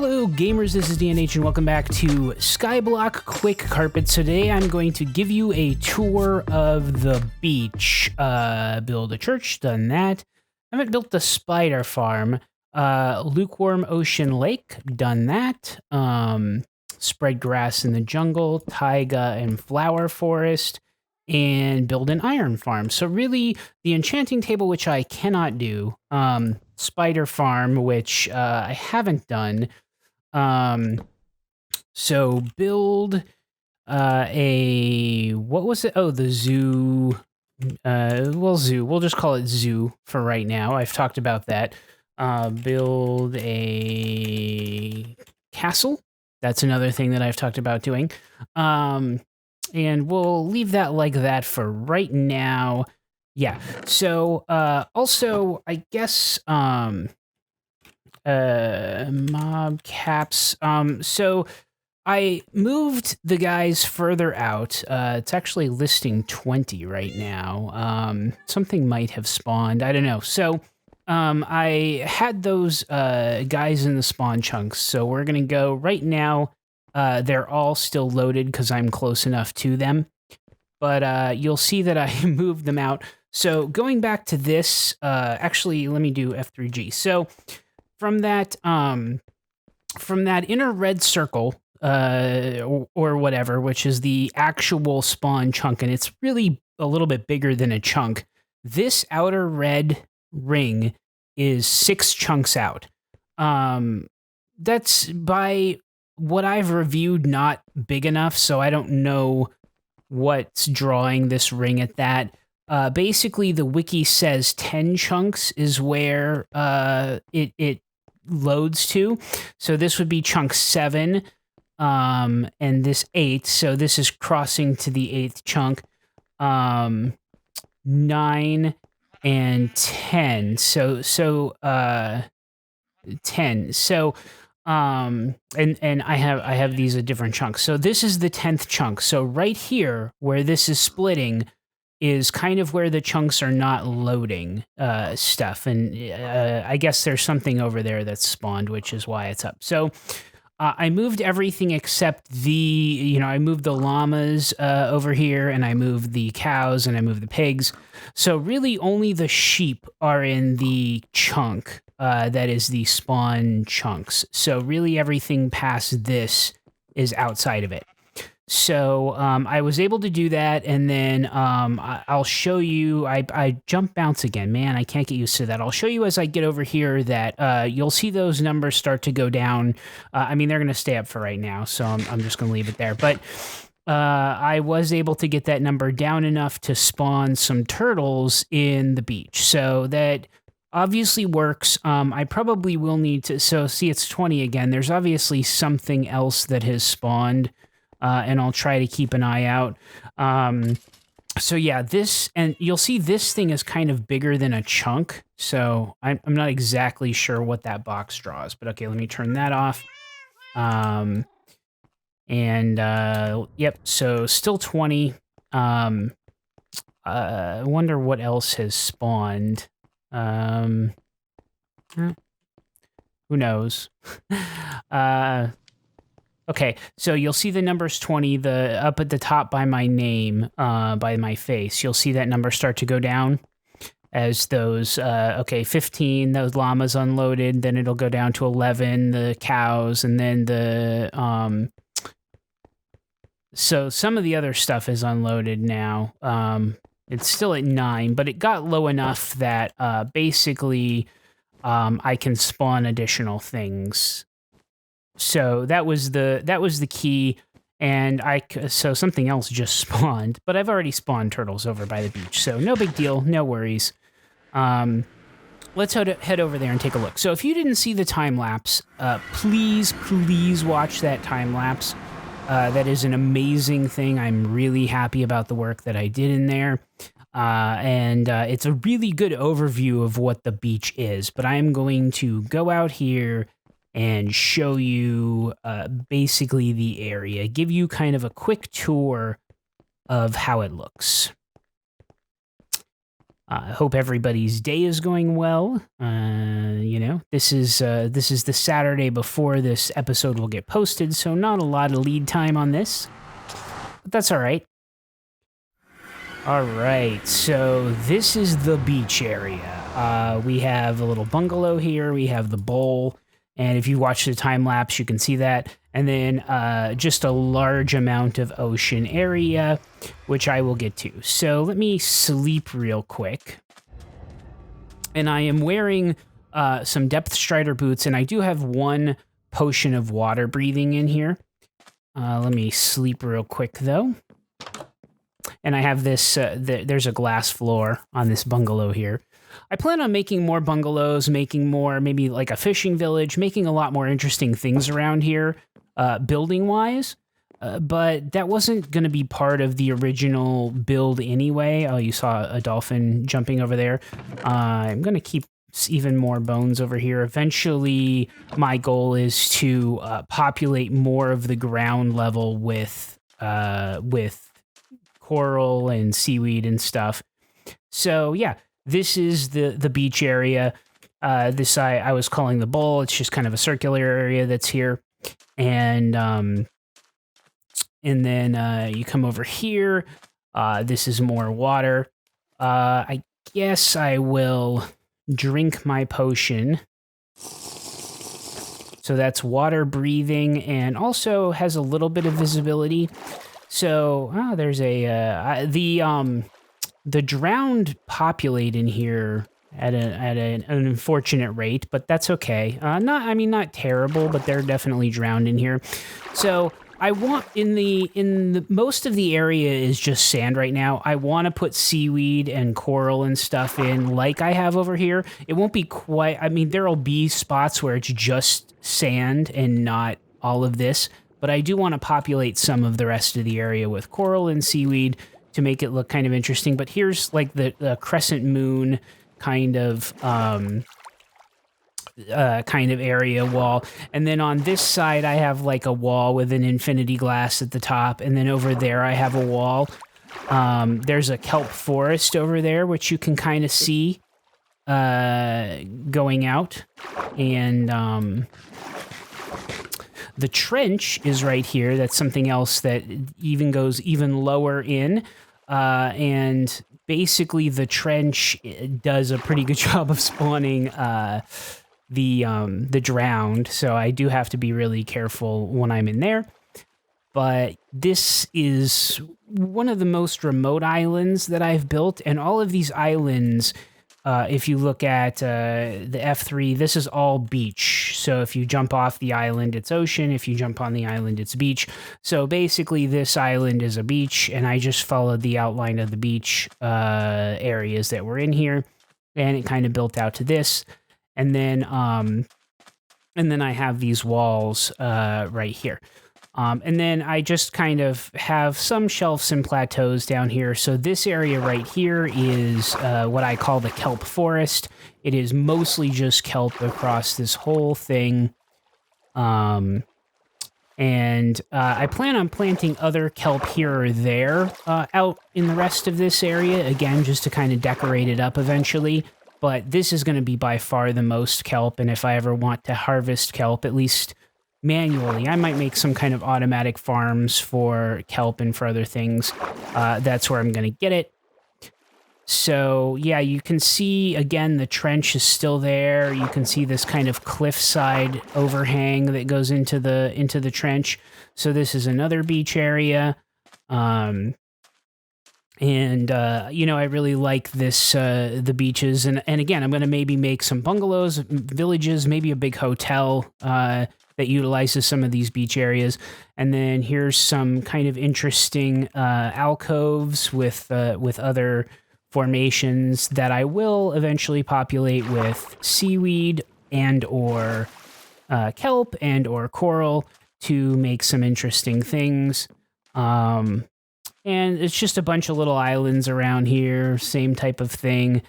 Hello gamers, this is DNH and welcome back to SkyBlock Quickcarpet. Today I'm going to give you a tour of the beach. Build a church, done that. I haven't built the spider farm. Lukewarm ocean lake, done that. Spread grass in the jungle, taiga and flower forest, and build an iron farm. So really, the enchanting table, which I cannot do, spider farm, which I haven't done. So build what was it? Oh, the zoo. Zoo. We'll just call it zoo for right now. I've talked about that. Build a castle. That's another thing that I've talked about doing. And we'll leave that like that for right now. Yeah. So, also, I guess, mob caps. So I moved the guys further out. It's actually listing 20 right now. Something might have spawned. I don't know. So, I had those, guys in the spawn chunks. So we're going to go right now. They're all still loaded because I'm close enough to them. But you'll see that I moved them out. So going back to this, actually, let me do F3G. So from that inner red circle, or whatever, which is the actual spawn chunk, and it's really a little bit bigger than a chunk. This outer red ring is 6 chunks out. That's by what I've reviewed, not big enough, so I don't know what's drawing this ring at that. Basically, the wiki says 10 chunks is where it loads to. So this would be chunk 7, and this 8. So this is crossing to the 8th chunk. 9 and 10. So 10. So and I have these at different chunks. So this is the 10th chunk. So right here where this is splitting is kind of where the chunks are not loading stuff. And I guess there's something over there that's spawned, which is why it's up. So I moved everything except I moved the llamas over here, and I moved the cows, and I moved the pigs. So really only the sheep are in the chunk that is the spawn chunks. So really everything past this is outside of it. So I was able to do that, and then I'll show you. I jump bounce again. Man, I can't get used to that. I'll show you as I get over here that you'll see those numbers start to go down. I mean, they're going to stay up for right now, so I'm just going to leave it there. But I was able to get that number down enough to spawn some turtles in the beach. So that obviously works. I probably will need to... So see, it's 20 again. There's obviously something else that has spawned. And I'll try to keep an eye out. So yeah, this, and you'll see this thing is kind of bigger than a chunk. So I'm not exactly sure what that box draws, but okay, let me turn that off. Yep, so still 20. I wonder what else has spawned. Who knows? Okay, so you'll see the numbers 20, up at the top by my name, by my face. You'll see that number start to go down as those, 15, those llamas unloaded, then it'll go down to 11, the cows, and then so some of the other stuff is unloaded now. It's still at 9, but it got low enough that basically I can spawn additional things. So that was the key, and so something else just spawned, but I've already spawned turtles over by the beach, so no big deal, no worries. Let's head over there and take a look. So if you didn't see the time lapse, please watch that time lapse. That is an amazing thing. I'm really happy about the work that I did in there. And it's a really good overview of what the beach is, but I am going to go out here and show you basically the area, give you kind of a quick tour of how it looks. I hope everybody's day is going well. This is the Saturday before this episode will get posted, so not a lot of lead time on this, but that's all right. All right, so this is the beach area. We have a little bungalow here. We have the bowl, and if you watch the time lapse, you can see that. And then just a large amount of ocean area, which I will get to. So let me sleep real quick. And I am wearing some Depth Strider boots, and I do have one potion of water breathing in here. Let me sleep real quick, though. And I have this, there's a glass floor on this bungalow here. I plan on making more bungalows, making more, maybe like a fishing village, making a lot more interesting things around here. Building-wise, but that wasn't going to be part of the original build anyway. Oh, you saw a dolphin jumping over there. I'm going to keep even more bones over here. Eventually, my goal is to populate more of the ground level with coral and seaweed and stuff. So, yeah, this is the beach area. This I was calling the bowl. It's just kind of a circular area that's here. And then you come over here. This is more water. I guess I will drink my potion. So that's water breathing and also has a little bit of visibility. So there's the drowned populate in here at an unfortunate rate, but that's okay. Not terrible, but they're definitely drowned in here. So I want in the most of the area is just sand right now. I want to put seaweed and coral and stuff in like I have over here. It won't be quite, there'll be spots where it's just sand and not all of this, but I do want to populate some of the rest of the area with coral and seaweed to make it look kind of interesting. But here's like the crescent moon kind of area wall, and then on this side I have like a wall with an infinity glass at the top, and then over there I have a wall. There's a kelp forest over there which you can kind of see going out, and the trench is right here. That's something else that even goes even lower in, and basically the trench does a pretty good job of spawning the drowned, so I do have to be really careful when I'm in there. But this is one of the most remote islands that I've built, and all of these islands, if you look at the F3, this is all beach. So if you jump off the island, it's ocean. If you jump on the island, it's beach. So basically this island is a beach, and I just followed the outline of the beach areas that were in here, and it kind of built out to this. And then I have these walls right here. And then I just kind of have some shelves and plateaus down here. So this area right here is what I call the Kelp Forest. It is mostly just kelp across this whole thing. And I plan on planting other kelp here or there out in the rest of this area, again, just to kind of decorate it up eventually. But this is going to be by far the most kelp, and if I ever want to harvest kelp, at least manually, I might make some kind of automatic farms for kelp and for other things. That's where I'm going to get it. So, yeah, you can see, again, the trench is still there. You can see this kind of cliffside overhang that goes into the trench. So this is another beach area. I really like this, the beaches. And again, I'm going to maybe make some bungalows, villages, maybe a big hotel that utilizes some of these beach areas. And then here's some kind of interesting alcoves with other formations that I will eventually populate with seaweed and or kelp and or coral to make some interesting things. And it's just a bunch of little islands around here, same type of thing.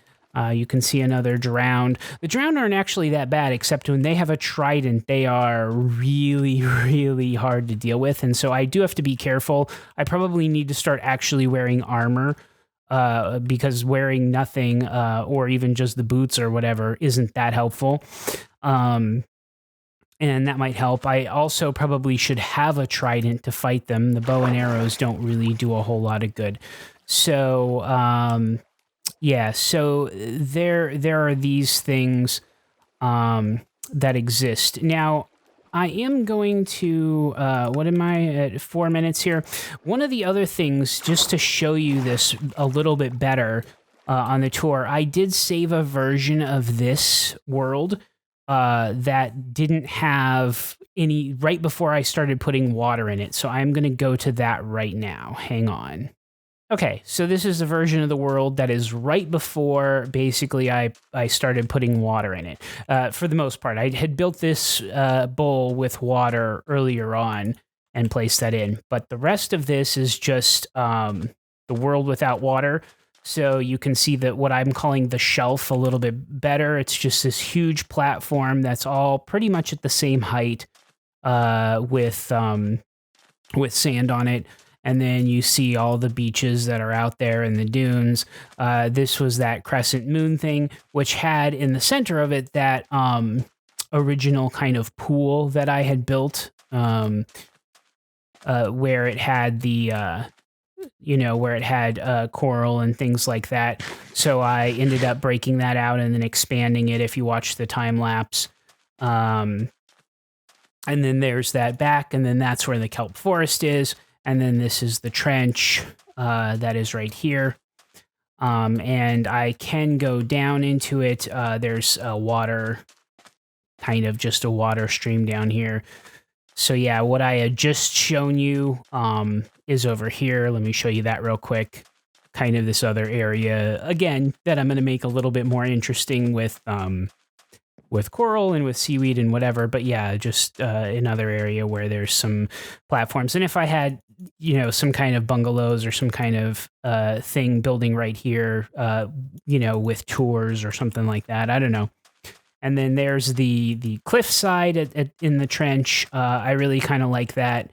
You can see another drowned. The drowned aren't actually that bad, except when they have a trident, they are really, really hard to deal with. And so I do have to be careful. I probably need to start actually wearing armor because wearing nothing or even just the boots or whatever isn't that helpful. And that might help. I also probably should have a trident to fight them. The bow and arrows don't really do a whole lot of good. So, yeah, so there are these things that exist. Now, I am going to, what am I at 4 minutes here? One of the other things, just to show you this a little bit better on the tour, I did save a version of this world that didn't have any, right before I started putting water in it. So I'm going to go to that right now. Hang on. Okay, so this is the version of the world that is right before basically I started putting water in it. For the most part, I had built this bowl with water earlier on and placed that in. But the rest of this is just the world without water. So you can see that what I'm calling the shelf a little bit better. It's just this huge platform that's all pretty much at the same height with sand on it. And then you see all the beaches that are out there and the dunes. This was that crescent moon thing, which had in the center of it that original kind of pool that I had built, where it had the, where it had coral and things like that. So I ended up breaking that out and then expanding it if you watch the time lapse. And then there's that back, and then that's where the Kelp Forest is. And then this is the trench that is right here. And I can go down into it. There's a water, kind of just a water stream down here. So yeah, what I had just shown you is over here. Let me show you that real quick. Kind of this other area, again, that I'm going to make a little bit more interesting with coral and with seaweed and whatever. But yeah, just another area where there's some platforms. And if I had, some kind of bungalows or some kind of thing building right here, with tours or something like that, I don't know. And then there's the cliff side in the trench. I really kind of like that.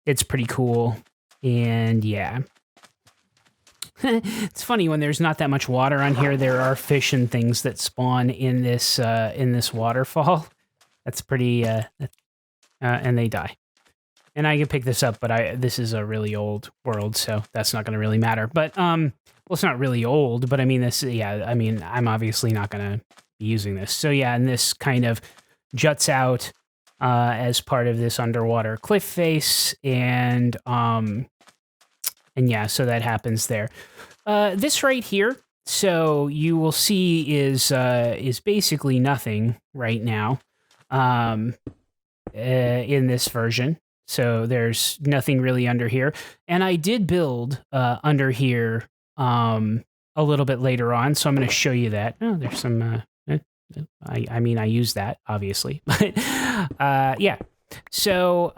It's pretty cool. And yeah. It's funny, when there's not that much water on here, there are fish and things that spawn in this waterfall. That's pretty, and they die. And I can pick this up, but this is a really old world, so that's not going to really matter. But, well, it's not really old, but I mean, I'm obviously not going to be using this. So yeah, and this kind of juts out as part of this underwater cliff face, and yeah, so that happens there. This right here, so you will see is basically nothing right now in this version. So there's nothing really under here. And I did build under here a little bit later on, so I'm going to show you that. Oh, there's some... I use that, obviously. But yeah. So...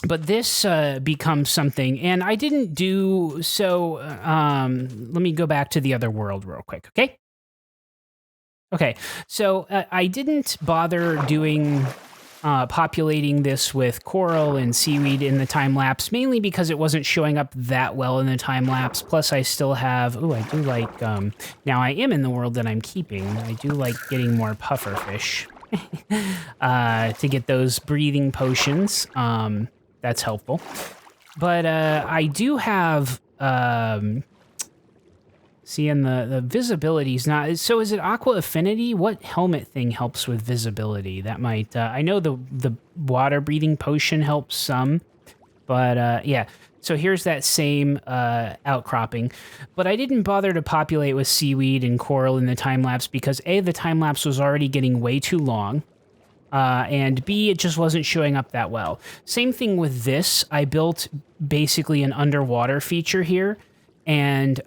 but this becomes something, and I didn't do so. Let me go back to the other world real quick, okay? Okay, so I didn't bother doing populating this with coral and seaweed in the time lapse, mainly because it wasn't showing up that well in the time lapse. Plus, I still have. Oh, I do like. Now I am in the world that I'm keeping. I do like getting more puffer fish to get those breathing potions. That's helpful. But I do have, seeing the visibility is not, so is it Aqua Affinity? What helmet thing helps with visibility? That might, I know the water breathing potion helps some, but yeah. So here's that same outcropping, but I didn't bother to populate with seaweed and coral in the time lapse because A, the time lapse was already getting way too long. And B, it just wasn't showing up that well. Same thing with this. I built basically an underwater feature here, and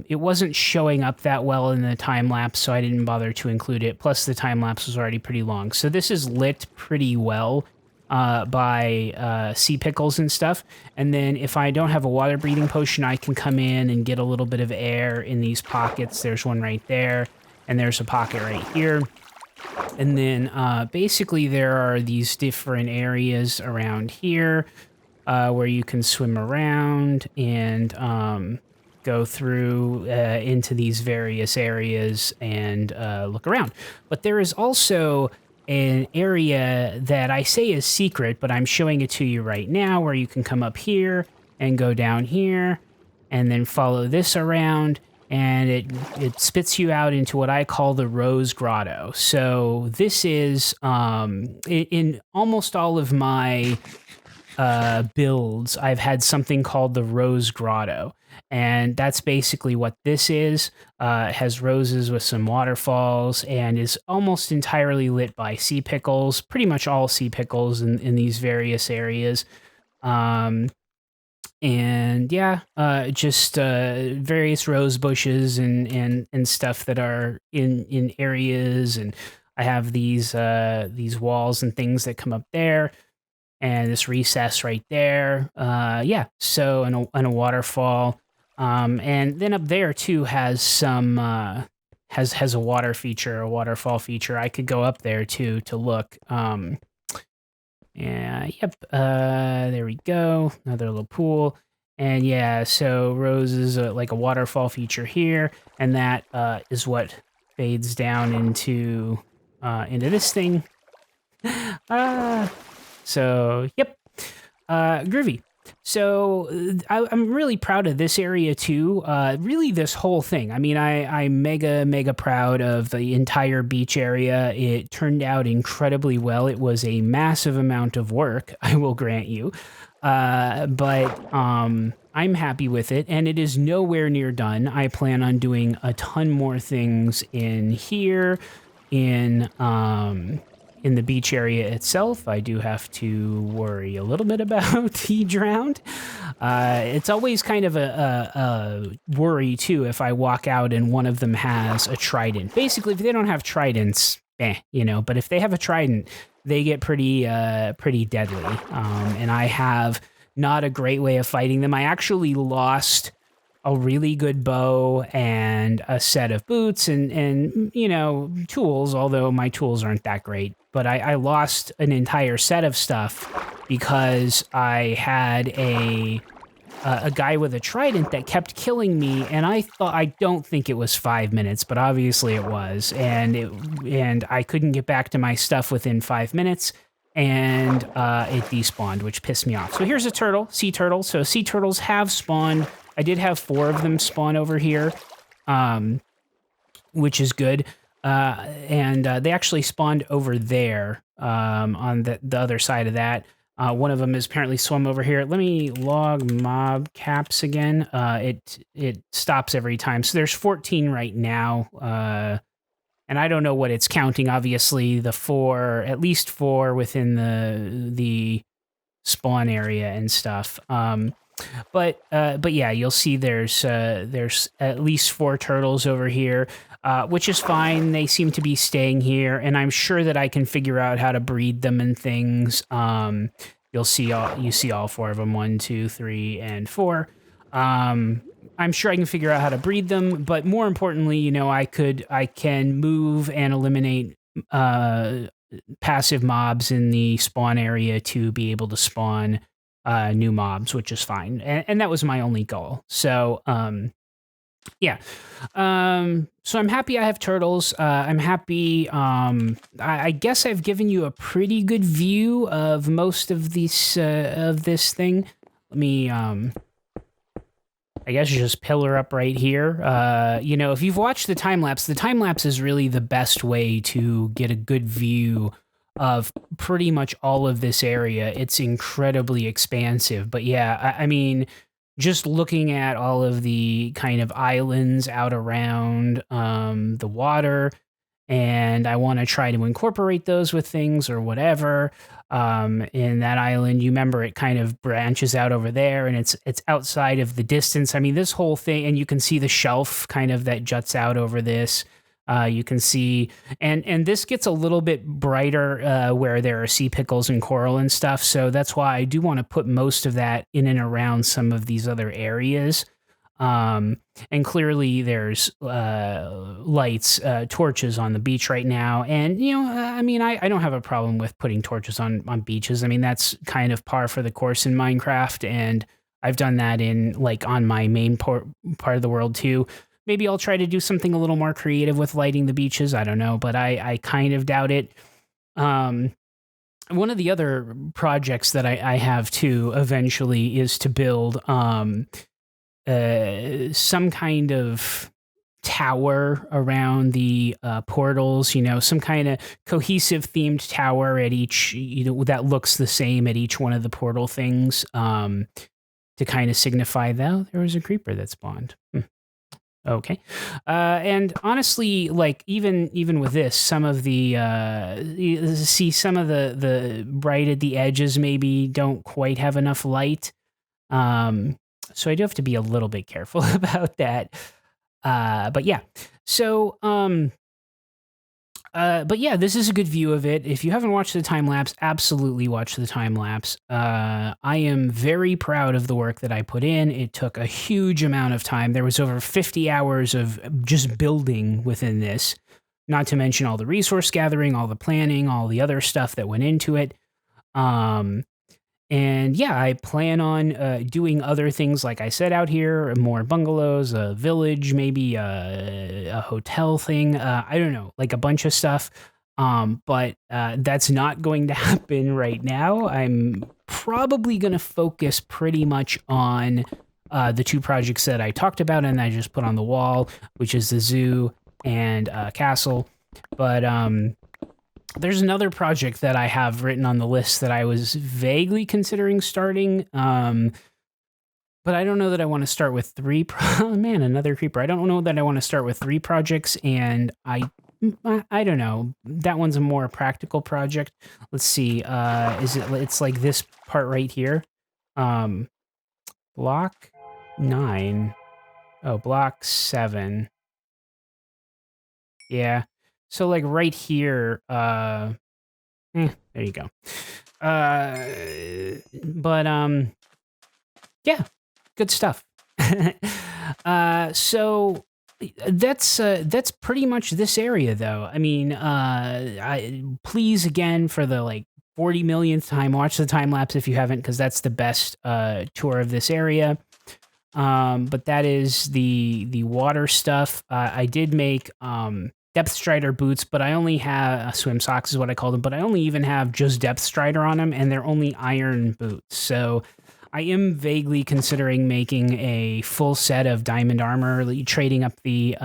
it wasn't showing up that well in the time lapse, so I didn't bother to include it. Plus, the time lapse was already pretty long. So this is lit pretty well by sea pickles and stuff. And then if I don't have a water breathing potion, I can come in and get a little bit of air in these pockets. There's one right there, and there's a pocket right here. And then basically there are these different areas around here where you can swim around and go through into these various areas and look around. But there is also an area that I say is secret, but I'm showing it to you right now, where you can come up here and go down here and then follow this around, and it spits you out into what I call the Rose Grotto. So this is in almost all of my builds, I've had something called the Rose Grotto, and that's basically what this is. It has roses with some waterfalls and is almost entirely lit by sea pickles, pretty much all sea pickles in these various areas. And yeah, just various rose bushes and stuff that are in areas, and I have these walls and things that come up there, and this recess right there. Yeah, so and a waterfall, and then up there too has some has a water feature, a waterfall feature. I could go up there too to look. Yeah, yep. There we go. Another little pool. And yeah, so Rose is like a waterfall feature here, and that is what fades down into this thing. So yep, groovy. So I'm really proud of this area too. Really, this whole thing. I mean, I'm mega proud of the entire beach area. It turned out incredibly well. It was a massive amount of work, I will grant you, but I'm happy with it, and it is nowhere near done. I plan on doing a ton more things in here, in the beach area itself. I do have to worry a little bit about the drowned. It's always kind of a worry too if I walk out and one of them has a trident. Basically, if they don't have tridents, but if they have a trident, they get pretty deadly. And I have not a great way of fighting them. I actually lost a really good bow and a set of boots and tools, although my tools aren't that great. But I lost an entire set of stuff because I had a guy with a trident that kept killing me, and I don't think it was 5 minutes, but obviously it was, and I couldn't get back to my stuff within 5 minutes, and it despawned, which pissed me off. So here's a turtle, sea turtle. So sea turtles have spawned. I did have 4 of them spawn over here, which is good. And they actually spawned over there on the other side of that. One of them is apparently swum over here. Let me log mob caps again. It stops every time. So there's 14 right now. And I don't know what it's counting. Obviously, at least 4 within the spawn area and stuff. But yeah, you'll see there's at least 4 turtles over here, which is fine. They seem to be staying here, and I'm sure that I can figure out how to breed them and things. You see all 4 of them, 1, 2, 3, and 4. I'm sure I can figure out how to breed them, but more importantly, I can move and eliminate passive mobs in the spawn area to be able to spawn new mobs, which is fine. And that was my only goal. So, yeah. So I'm happy I have turtles. I'm happy. I guess I've given you a pretty good view of most of these, of this thing. Let me, I guess just pillar up right here. If you've watched the time lapse is really the best way to get a good view of pretty much all of this area. It's incredibly expansive, but yeah, I mean, just looking at all of the kind of islands out around the water, and I want to try to incorporate those with things or whatever. In that island, you remember it kind of branches out over there, and it's outside of the distance. I mean, this whole thing, and you can see the shelf kind of that juts out over this. You can see, and this gets a little bit brighter where there are sea pickles and coral and stuff. So that's why I do want to put most of that in and around some of these other areas. And clearly there's lights, torches on the beach right now. And, I mean, I don't have a problem with putting torches on beaches. I mean, that's kind of par for the course in Minecraft. And I've done that in like on my main part of the world too. Maybe I'll try to do something a little more creative with lighting the beaches. I don't know, but I kind of doubt it. One of the other projects that I have too eventually is to build some kind of tower around the portals, some kind of cohesive themed tower at each, that looks the same at each one of the portal things, to kind of signify that there was a creeper that spawned. Okay. And honestly, like even with this, some of the you see some of the bright at the edges maybe don't quite have enough light. So I do have to be a little bit careful about that. But yeah. So but yeah, this is a good view of it. If you haven't watched the time lapse, absolutely watch the time lapse. I am very proud of the work that I put in. It took a huge amount of time. There was over 50 hours of just building within this, not to mention all the resource gathering, all the planning, all the other stuff that went into it. And yeah, I plan on doing other things, like I said out here, more bungalows, a village, maybe a hotel thing. I don't know, like a bunch of stuff. But that's not going to happen right now. I'm probably going to focus pretty much on the two projects that I talked about and I just put on the wall, which is the zoo and castle. But there's another project that I have written on the list that I was vaguely considering starting. But I don't know that I want to start with three. Man, another creeper. I don't know that I want to start with 3 projects, and I don't know. That one's a more practical project. Let's see. It's like this part right here. Block 9. Oh, block 7. Yeah. So like right here, there you go. But yeah, good stuff. So that's pretty much this area though. I mean, please again for the like 40 millionth time, watch the time lapse if you haven't, because that's the best tour of this area. But that is the water stuff. I did make depth strider boots, but I only have swim socks is what I call them, but I only even have just depth strider on them, and they're only iron boots. So I am vaguely considering making a full set of diamond armor, trading up the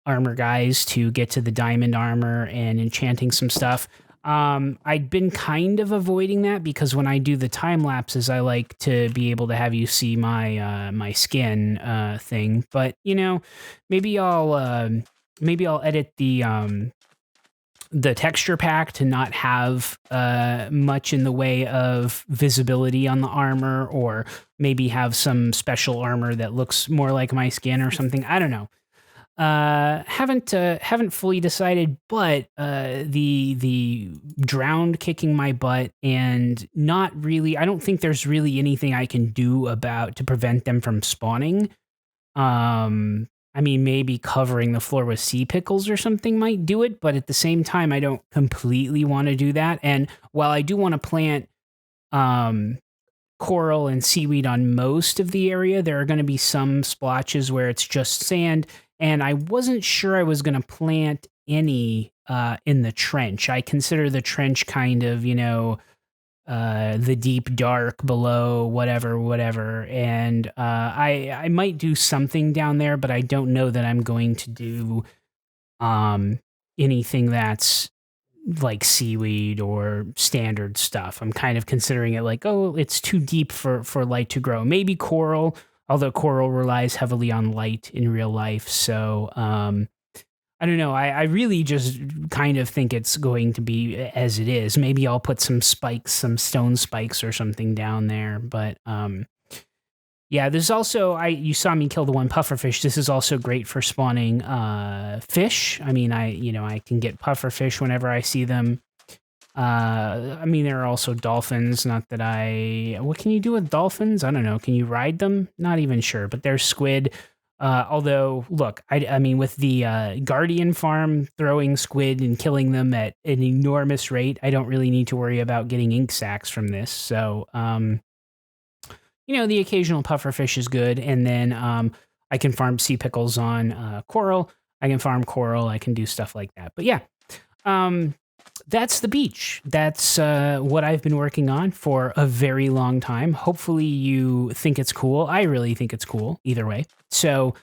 armor guys to get to the diamond armor and enchanting some stuff. I'd been kind of avoiding that because when I do the time lapses, I like to be able to have you see my my skin thing. But maybe I'll edit the texture pack to not have much in the way of visibility on the armor, or maybe have some special armor that looks more like my skin or something. I don't know. Haven't fully decided, but the drowned kicking my butt and not really. I don't think there's really anything I can do to prevent them from spawning. I mean, maybe covering the floor with sea pickles or something might do it, but at the same time, I don't completely want to do that. And while I do want to plant coral and seaweed on most of the area, there are going to be some splotches where it's just sand, and I wasn't sure I was going to plant any in the trench. I consider the trench kind of, the deep dark below whatever, and I might do something down there, but I don't know that I'm going to do anything that's like seaweed or standard stuff. I'm kind of considering it like, oh, it's too deep for light to grow. Maybe coral, although coral relies heavily on light in real life. So I don't know. I really just kind of think it's going to be as it is. Maybe I'll put some spikes, some stone spikes or something down there. But yeah, there's also, you saw me kill the one pufferfish. This is also great for spawning fish. I mean, I can get pufferfish whenever I see them. I mean, there are also dolphins. Not that what can you do with dolphins? I don't know. Can you ride them? Not even sure. But there's squid. Although, look, I mean, with the Guardian farm throwing squid and killing them at an enormous rate, I don't really need to worry about getting ink sacs from this. So, the occasional pufferfish is good. And then I can farm sea pickles on coral. I can farm coral. I can do stuff like that. But yeah, that's the beach. That's what I've been working on for a very long time. Hopefully you think it's cool. I really think it's cool either way. So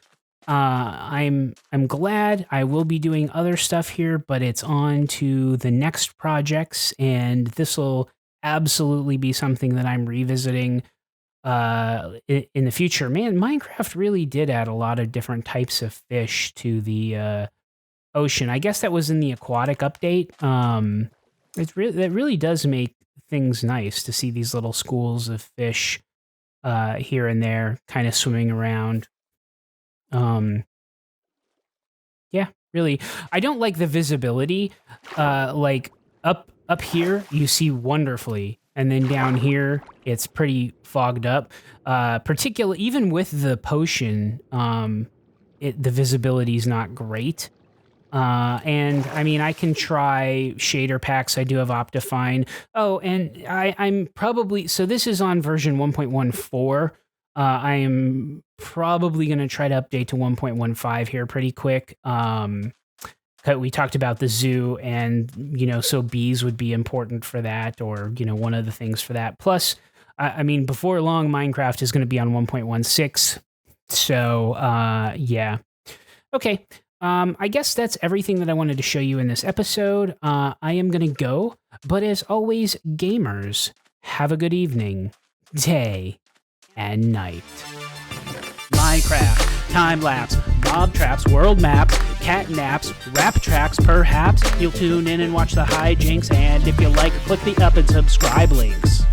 I'm glad. I will be doing other stuff here, but it's on to the next projects, and this will absolutely be something that I'm revisiting in the future. Man, Minecraft really did add a lot of different types of fish to the ocean. I guess that was in the aquatic update. That really does make things nice to see these little schools of fish here and there kind of swimming around. Yeah, really. I don't like the visibility. Like up here you see wonderfully, and then down here it's pretty fogged up. Particularly even with the potion, the visibility is not great. And I mean, I can try shader packs. I do have Optifine. Oh, and I'm probably, so this is on version 1.14. I am probably going to try to update to 1.15 here pretty quick. We talked about the zoo, and, so bees would be important for that, or, one of the things for that. Plus, I mean, before long, Minecraft is going to be on 1.16. So, yeah. Okay. I guess that's everything that I wanted to show you in this episode. I am going to go, but as always, gamers, have a good evening, day, and night. Minecraft, time-lapse, mob traps, world maps, cat naps, rap tracks, perhaps. You'll tune in and watch the hijinks, and if you like, click the up and subscribe links.